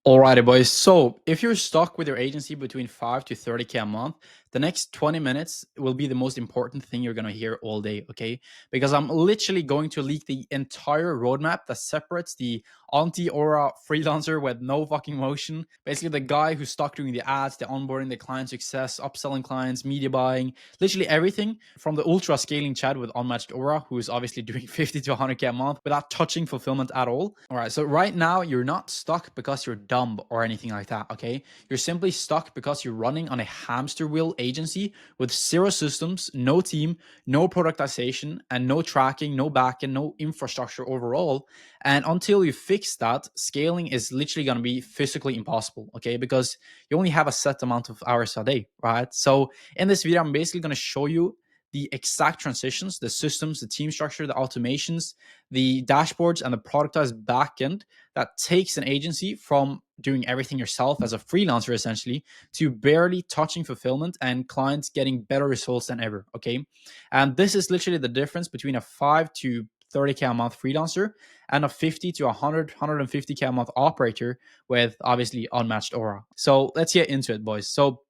Alrighty, boys. So if you're stuck with your agency between 5 to 30K a month, the next 20 minutes will be the most important thing you're going to hear all day, okay? Because I'm literally going to leak the entire roadmap that separates the anti-aura freelancer with no fucking motion, basically the guy who's stuck doing the ads, the onboarding, the client success, upselling clients, media buying, literally everything from the ultra scaling Chad with unmatched aura, who is obviously doing 50 to 100K a month without touching fulfillment at all. All right, so right now you're not stuck because you're dumb or anything like that, okay? You're simply stuck because you're running on a hamster wheel agency with zero systems, no team, no productization, and no tracking, no backend, no infrastructure overall. And until you fix that, scaling is literally going to be physically impossible, okay? Because you only have a set amount of hours a day, right? So in this video, I'm basically going to show you the exact transitions, the systems, the team structure, the automations, the dashboards, and the productized backend that takes an agency from doing everything yourself as a freelancer essentially to barely touching fulfillment and clients getting better results than ever. Okay. And this is literally the difference between a 5 to 30K a month freelancer and a 50 to 150K a month operator with obviously unmatched aura. So let's get into it, boys. So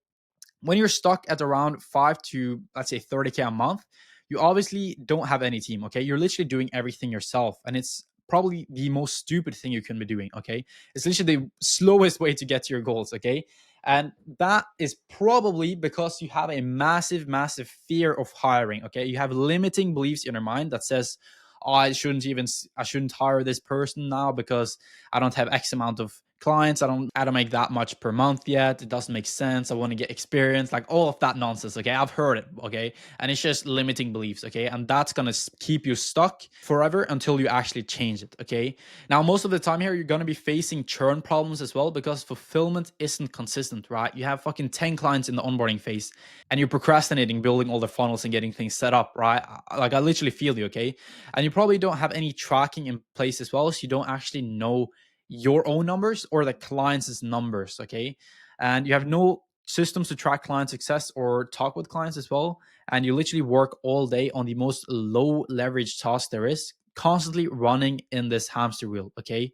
when you're stuck at around 5 to let's say 30K a month, you obviously don't have any team. Okay, you're literally doing everything yourself, and it's probably the most stupid thing you can be doing. Okay, it's literally the slowest way to get to your goals. Okay, and that is probably because you have a massive fear of hiring. Okay, you have limiting beliefs in your mind that says, oh, I shouldn't hire this person now because I don't have X amount of clients. I don't make that much per month yet. It doesn't make sense. I want to get experience, like all of that nonsense. Okay, I've heard it. Okay, and it's just limiting beliefs. Okay, and that's gonna keep you stuck forever until you actually change it. Okay, now most of the time here you're gonna be facing churn problems as well because fulfillment isn't consistent, right? You have fucking 10 clients in the onboarding phase and you're procrastinating building all the funnels and getting things set up, right? Like I literally feel you. Okay, and you probably don't have any tracking in place as well, so you don't actually know your own numbers or the client's numbers. Okay, and you have no systems to track client success or talk with clients as well, and you literally work all day on the most low leverage task there is, constantly running in this hamster wheel. Okay,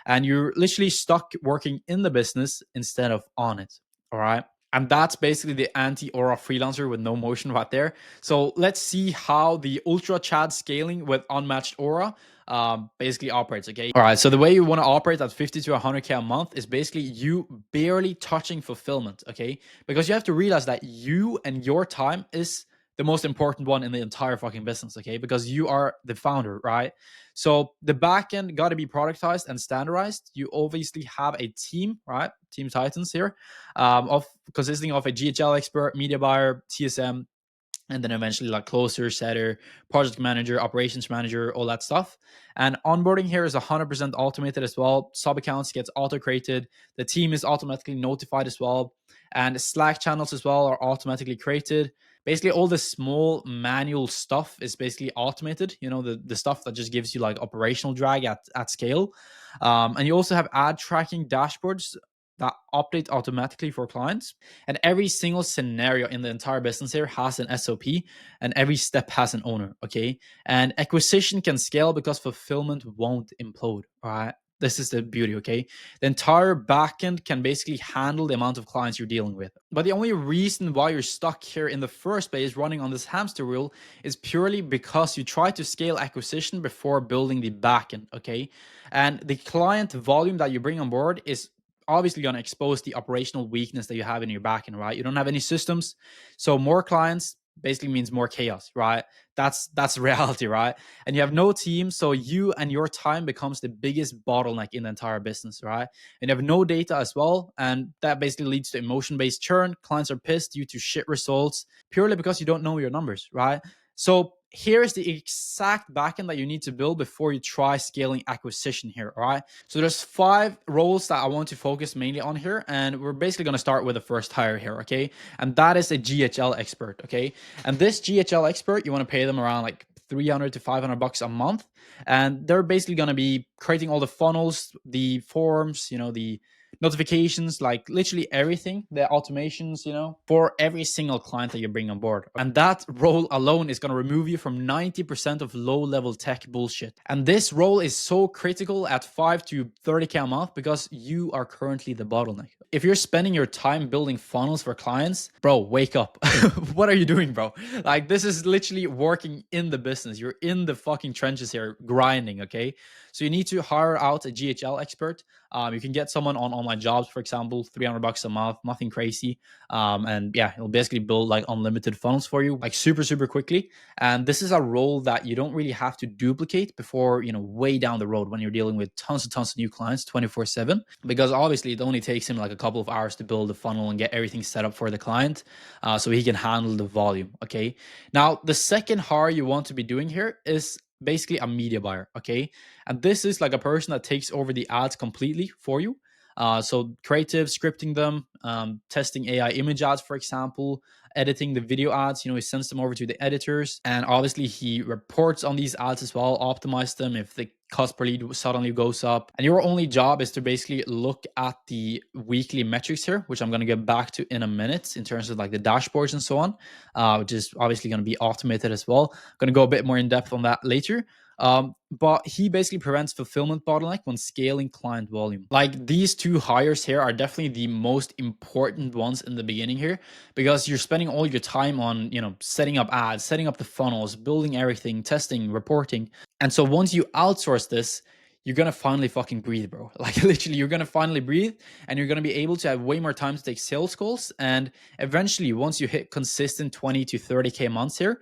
and you're literally stuck working in the business instead of on it. All right, and that's basically the anti-aura freelancer with no motion right there. So let's see how the ultra chad scaling with unmatched aura basically operates. Okay, all right, so the way you want to operate at 50 to 100K a month is basically you barely touching fulfillment. Okay, because you have to realize that you and your time is the most important one in the entire fucking business. Okay, because you are the founder, right? So the backend got to be productized and standardized. You obviously have a team, right? Team Titans here, of consisting of a GHL expert, media buyer, TSM, and then eventually like closer, setter, project manager, operations manager, all that stuff. And onboarding here is 100% automated as well. Sub accounts gets auto created. The team is automatically notified as well, and Slack channels as well are automatically created. Basically, all the small manual stuff is basically automated. You know, the stuff that just gives you like operational drag at scale. And you also have ad tracking dashboards that update automatically for clients. And every single scenario in the entire business here has an SOP, and every step has an owner. Okay. And acquisition can scale because fulfillment won't implode. All right. This is the beauty. Okay. The entire backend can basically handle the amount of clients you're dealing with. But the only reason why you're stuck here in the first place running on this hamster wheel is purely because you try to scale acquisition before building the backend. Okay. And the client volume that you bring on board is obviously going to expose the operational weakness that you have in your backend, right? You don't have any systems, so more clients basically means more chaos, right? That's reality, right? And you have no team, so you and your time becomes the biggest bottleneck in the entire business, right? And you have no data as well, and that basically leads to emotion-based churn. Clients are pissed due to shit results purely because you don't know your numbers, right? So here's the exact backend that you need to build before you try scaling acquisition here. All right, so there's 5 roles that I want to focus mainly on here, and we're basically going to start with the first hire here. Okay, and that is a GHL expert. Okay, and this GHL expert, you want to pay them around like 300 to 500 bucks a month, and they're basically going to be creating all the funnels, the forms, you know, the notifications, like literally everything, the automations, for every single client that you bring on board. And that role alone is going to remove you from 90% of low level tech bullshit. And this role is so critical at 5 to 30K a month because you are currently the bottleneck. If you're spending your time building funnels for clients, bro, wake up. What are you doing, bro? Like, this is literally working in the business. You're in the fucking trenches here, grinding, okay? So you need to hire out a GHL expert. You can get someone on online jobs, for example, $300 a month, nothing crazy. And yeah, it'll basically build like unlimited funnels for you, like super, super quickly. And this is a role that you don't really have to duplicate before, way down the road when you're dealing with tons and tons of new clients 24/7, because obviously it only takes him like a couple of hours to build the funnel and get everything set up for the client, so he can handle the volume. Okay. Now, the second hire you want to be doing here is basically a media buyer. Okay. And this is like a person that takes over the ads completely for you. So creative, scripting them, testing AI image ads, for example, editing the video ads. He sends them over to the editors, and obviously he reports on these ads as well, optimize them if the cost per lead suddenly goes up. And your only job is to basically look at the weekly metrics here, which I'm going to get back to in a minute in terms of like the dashboards and so on, which is obviously going to be automated as well. I'm going to go a bit more in depth on that later. But he basically prevents fulfillment bottleneck when scaling client volume. Like, these two hires here are definitely the most important ones in the beginning here, because you're spending all your time on, setting up ads, setting up the funnels, building everything, testing, reporting. And so once you outsource this, you're gonna finally fucking breathe, bro. Like, literally, you're gonna finally breathe, and you're gonna be able to have way more time to take sales calls. And eventually, once you hit consistent 20 to 30K months here,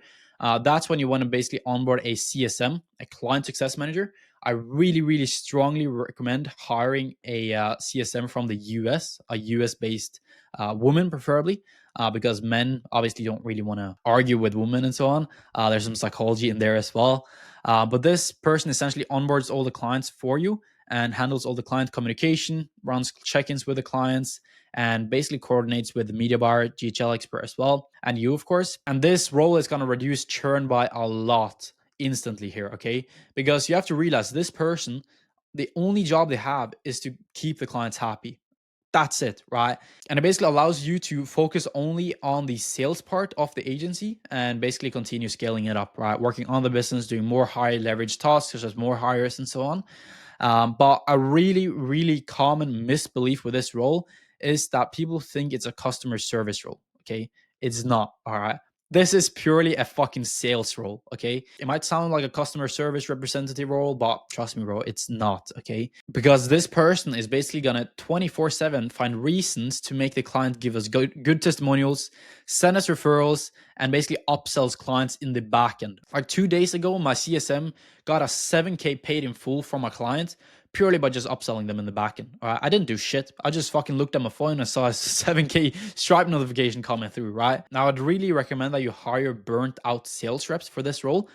that's when you want to basically onboard a CSM, a client success manager. I really, really strongly recommend hiring a CSM from the US, a US based woman, preferably, because men obviously don't really want to argue with women and so on. There's some psychology in there as well. But this person essentially onboards all the clients for you and handles all the client communication, runs check-ins with the clients, and basically coordinates with the media buyer, GHL expert as well, and you, of course. And this role is going to reduce churn by a lot instantly here, okay? Because you have to realize this person, the only job they have is to keep the clients happy. That's it, right? And it basically allows you to focus only on the sales part of the agency and basically continue scaling it up, right? Working on the business, doing more high leverage tasks, such as more hires and so on. But a really, really common misbelief with this role is that people think it's a customer service role. Okay. It's not. All right. This is purely a fucking sales role. Okay. It might sound like a customer service representative role, but trust me, bro, it's not. Okay. Because this person is basically going to 24/7 find reasons to make the client give us good testimonials, send us referrals, and basically upsells clients in the backend. Like 2 days ago, my CSM got a 7K paid in full from a client purely by just upselling them in the backend. All right? I didn't do shit. I just fucking looked at my phone and saw a 7K Stripe notification coming through, right? Now, I'd really recommend that you hire burnt out sales reps for this role.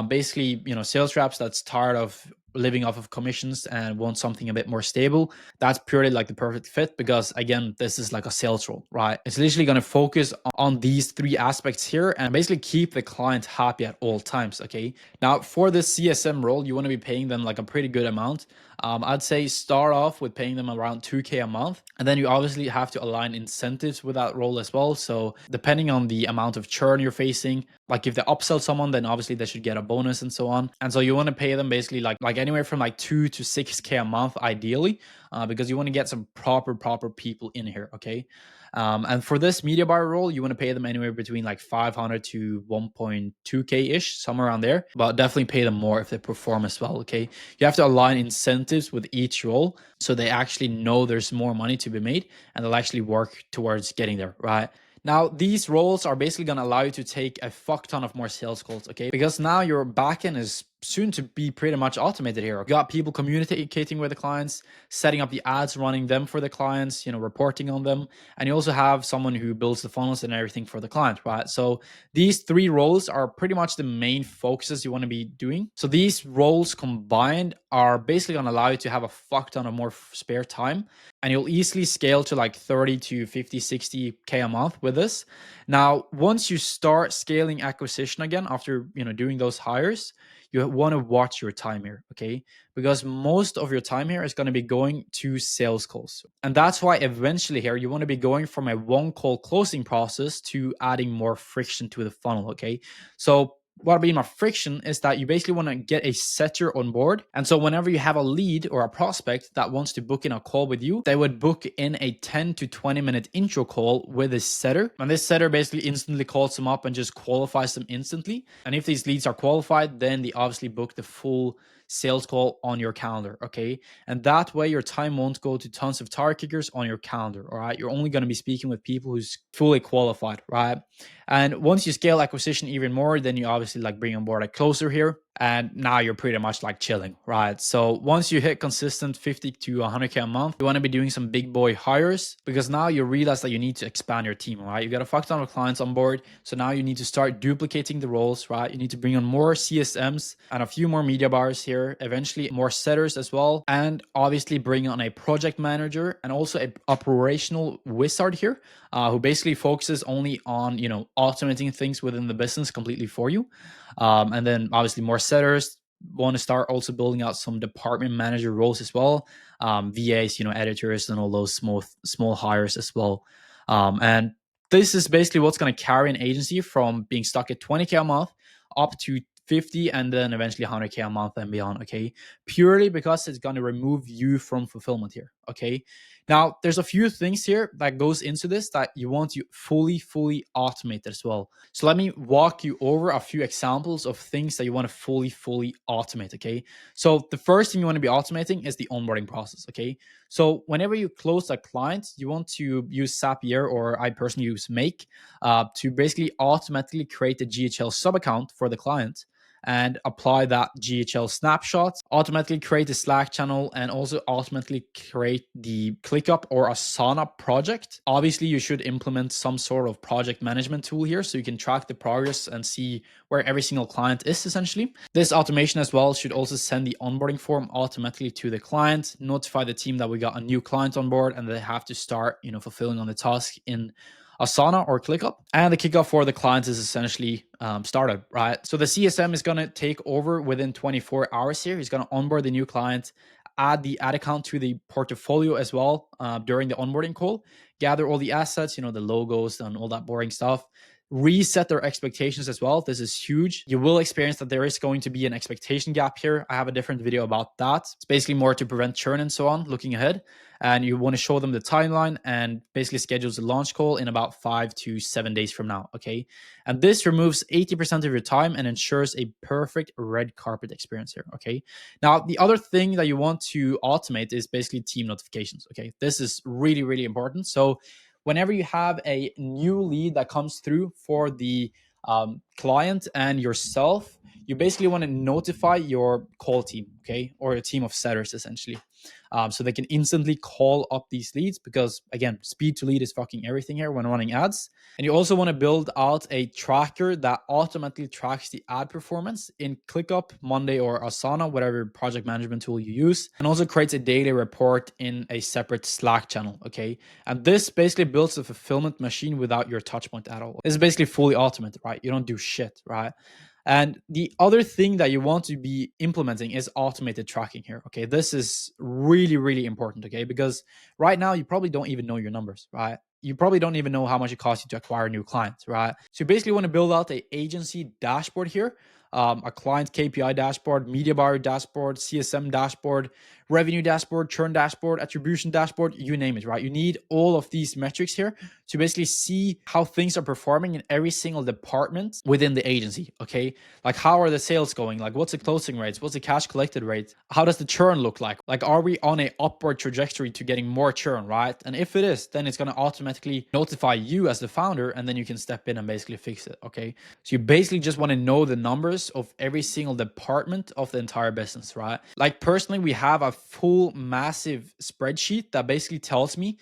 Basically, sales reps that's tired of living off of commissions and want something a bit more stable. That's purely like the perfect fit, because again, this is like a sales role, right? It's literally going to focus on these three aspects here and basically keep the client happy at all times. Okay. Now, for this CSM role, you want to be paying them like a pretty good amount. I'd say start off with paying them around 2K a month. And then you obviously have to align incentives with that role as well. So depending on the amount of churn you're facing, like if they upsell someone, then obviously they should get a bonus and so on. And so you want to pay them basically like anywhere from like 2 to 6K a month, ideally, because you want to get some proper people in here. Okay. And for this media buyer role, you want to pay them anywhere between like 500 to 1.2K ish, somewhere around there, but definitely pay them more if they perform as well. Okay. You have to align incentives with each role so they actually know there's more money to be made and they'll actually work towards getting there, right? Now, these roles are basically going to allow you to take a fuck ton of more sales calls, okay? Because now your backend is soon to be pretty much automated here. You got people communicating with the clients, setting up the ads, running them for the clients, reporting on them. And you also have someone who builds the funnels and everything for the client, right? So these three roles are pretty much the main focuses you want to be doing. So these roles combined are basically going to allow you to have a fuck ton of more spare time, and you'll easily scale to like 30 to 50, 60K a month with this. Now, once you start scaling acquisition again after, doing those hires, you want to watch your time here, okay? Because most of your time here is going to be going to sales calls. And that's why eventually here you want to be going from a one call closing process to adding more friction to the funnel, okay? So what I mean by friction is that you basically want to get a setter on board. And so whenever you have a lead or a prospect that wants to book in a call with you, they would book in a 10 to 20 minute intro call with a setter. And this setter basically instantly calls them up and just qualifies them instantly. And if these leads are qualified, then they obviously book the full sales call on your calendar, okay? And that way your time won't go to tons of tire kickers on your calendar, all right? You're only going to be speaking with people who's fully qualified, right? And once you scale acquisition even more, then you obviously like bring on board a closer here. And now you're pretty much like chilling, right? So once you hit consistent 50 to 100K a month, you want to be doing some big boy hires because now you realize that you need to expand your team, right? You got a fuck ton of clients on board. So now you need to start duplicating the roles, right? You need to bring on more CSMs and a few more media buyers here, eventually more setters as well. And obviously bring on a project manager and also an operational wizard here who basically focuses only on, automating things within the business completely for you. And then obviously more setters want to start also building out some department manager roles as well. VAs, editors and all those small hires as well. And this is basically what's going to carry an agency from being stuck at 20K a month up to 50 and then eventually 100K a month and beyond, okay? Purely because it's going to remove you from fulfillment here, okay? Now, there's a few things here that goes into this that you want to fully automate as well. So let me walk you over a few examples of things that you want to fully automate, okay? So the first thing you want to be automating is the onboarding process, okay? So whenever you close a client, you want to use Zapier, or I personally use Make, to basically automatically create a GHL sub account for the client and apply that GHL snapshot, automatically create a Slack channel, and also automatically create the ClickUp or Asana project. Obviously, you should implement some sort of project management tool here so you can track the progress and see where every single client is essentially. This automation as well should also send the onboarding form automatically to the client, notify the team that we got a new client on board and they have to start, fulfilling on the task in Asana or ClickUp. And the kickoff for the clients is essentially started, right? So the CSM is going to take over within 24 hours here. He's going to onboard the new client, add the ad account to the portfolio as well during the onboarding call, gather all the assets, the logos and all that boring stuff, reset their expectations as well. This is huge. You will experience that there is going to be an expectation gap here. I have a different video about that. It's basically more to prevent churn and so on, looking ahead. And you want to show them the timeline and basically schedules a launch call in about 5 to 7 days from now, okay? And this removes 80% of your time and ensures a perfect red carpet experience here, okay? Now, the other thing that you want to automate is basically team notifications, okay? This is really important. So whenever you have a new lead that comes through for the client and yourself, you basically want to notify your call team, okay, or a team of setters essentially, so they can instantly call up these leads because, again, speed to lead is fucking everything here when running ads. And you also want to build out a tracker that automatically tracks the ad performance in ClickUp, Monday, or Asana, whatever project management tool you use, and also creates a daily report in a separate Slack channel, okay? And this basically builds a fulfillment machine without your touch point at all. This is basically fully automated, right? You don't do shit, right? And the other thing that you want to be implementing is automated tracking here. Okay. This is really important. Okay. Because right now you probably don't even know your numbers, right? You probably don't even know how much it costs you to acquire new clients, right? So you basically want to build out a agency dashboard here, a client KPI dashboard, media buyer dashboard, CSM dashboard, revenue dashboard, churn dashboard, attribution dashboard, you name it, right? You need all of these metrics here to basically see how things are performing in every single department within the agency, okay? Like, how are the sales going? Like, what's the closing rates? What's the cash collected rate? How does the churn look like? Like, are we on a upward trajectory to getting more churn, right? And if it is, then it's going to automatically notify you as the founder, and then you can step in and basically fix it, okay? So you basically just want to know the numbers of every single department of the entire business, right? Like, personally, we have a full massive spreadsheet that basically tells me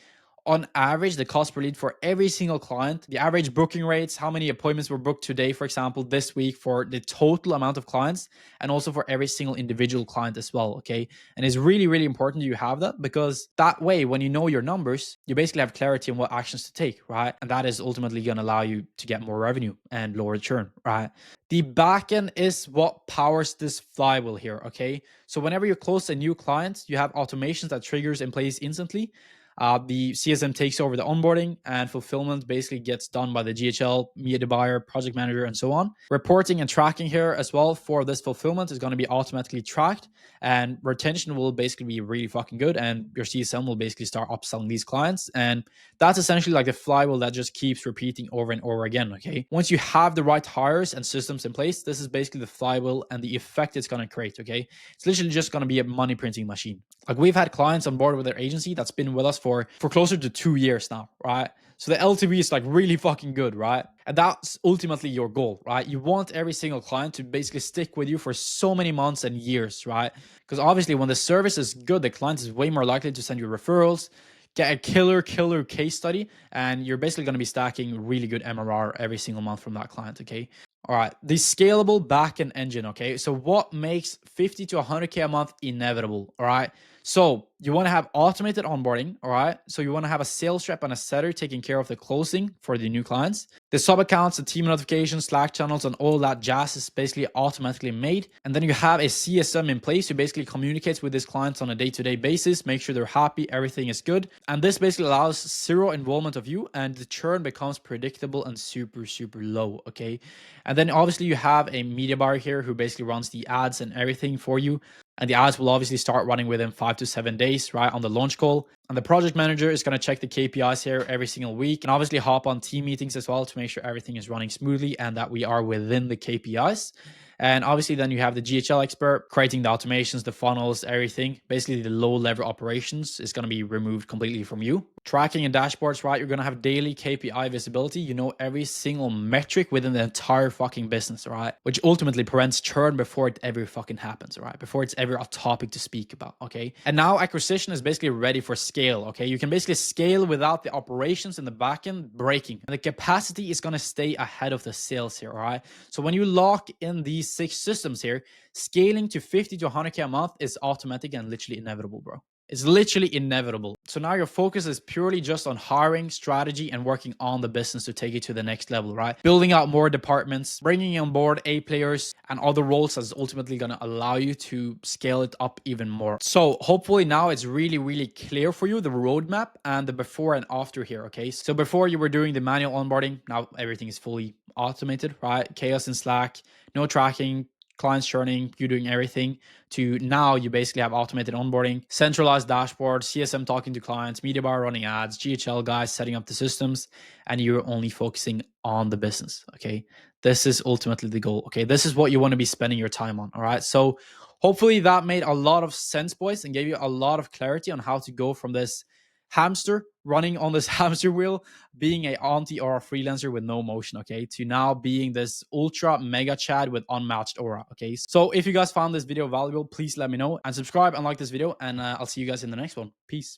on average, the cost per lead for every single client, the average booking rates, how many appointments were booked today, for example, this week for the total amount of clients, and also for every single individual client as well. Okay. And it's really, really important you have that, because that way, when you know your numbers, you basically have clarity on what actions to take, right? And that is ultimately going to allow you to get more revenue and lower churn, right? The backend is what powers this flywheel here. Okay. So whenever you close a new client, you have automations that triggers in place instantly. The CSM takes over the onboarding, and fulfillment basically gets done by the GHL, media buyer, project manager, and so on. Reporting and tracking here as well for this fulfillment is going to be automatically tracked, and retention will basically be really fucking good, and your CSM will basically start upselling these clients. And that's essentially like the flywheel that just keeps repeating over and over again. Okay. Once you have the right hires and systems in place, this is basically the flywheel and the effect it's going to create. Okay. It's literally just going to be a money printing machine. Like, we've had clients on board with their agency that's been with us for closer to 2 years now, right? So the LTV is like really fucking good, right? And that's ultimately your goal, right? You want every single client to basically stick with you for so many months and years, right? Because obviously when the service is good, the client is way more likely to send you referrals, get a killer case study, and you're basically going to be stacking really good MRR every single month from that client. Okay. All right. The scalable backend engine. Okay. So what makes 50 to 100K a month inevitable? All right. So you want to have automated onboarding. All right. So you want to have a sales rep and a setter taking care of the closing for the new clients. The sub accounts, the team notifications, Slack channels, and all that jazz is basically automatically made. And then you have a CSM in place who basically communicates with these clients on a day-to-day basis, make sure they're happy, everything is good. And this basically allows zero involvement of you, and the churn becomes predictable and super, super low. Okay. And then obviously you have a media buyer here who basically runs the ads and everything for you. And the ads will obviously start running within 5 to 7 days, right, on the launch call. And the project manager is going to check the KPIs here every single week, and obviously hop on team meetings as well to make sure everything is running smoothly and that we are within the KPIs. And obviously then you have the GHL expert creating the automations, the funnels, everything. Basically the low level operations is going to be removed completely from you. Tracking and dashboards, right? You're going to have daily KPI visibility. You know every single metric within the entire fucking business, right? Which ultimately prevents churn before it ever fucking happens, right? Before it's ever a topic to speak about, okay? And now acquisition is basically ready for scale, okay? You can basically scale without the operations in the backend breaking. And the capacity is going to stay ahead of the sales here, all right? So when you lock in these 6 systems here, scaling to 50 to 100K a month is automatic and literally inevitable, bro. It's literally inevitable. So now your focus is purely just on hiring, strategy, and working on the business to take it to the next level, right? Building out more departments, bringing on board A players and other roles that's ultimately going to allow you to scale it up even more. So hopefully now it's really, really clear for you, the roadmap and the before and after here, okay? So before you were doing the manual onboarding, now everything is fully automated, right? Chaos in Slack, no tracking, clients churning, you doing everything, to now you basically have automated onboarding, centralized dashboard, CSM talking to clients, media bar running ads, GHL guys setting up the systems, and you're only focusing on the business. Okay. This is ultimately the goal. Okay. This is what you want to be spending your time on. All right. So hopefully that made a lot of sense, boys, and gave you a lot of clarity on how to go from this hamster running on this hamster wheel, being a auntie or a freelancer with no motion, okay, to now being this ultra mega chad with unmatched aura, okay? So if you guys found this video valuable, please let me know and subscribe and like this video, and I'll see you guys in the next one. Peace.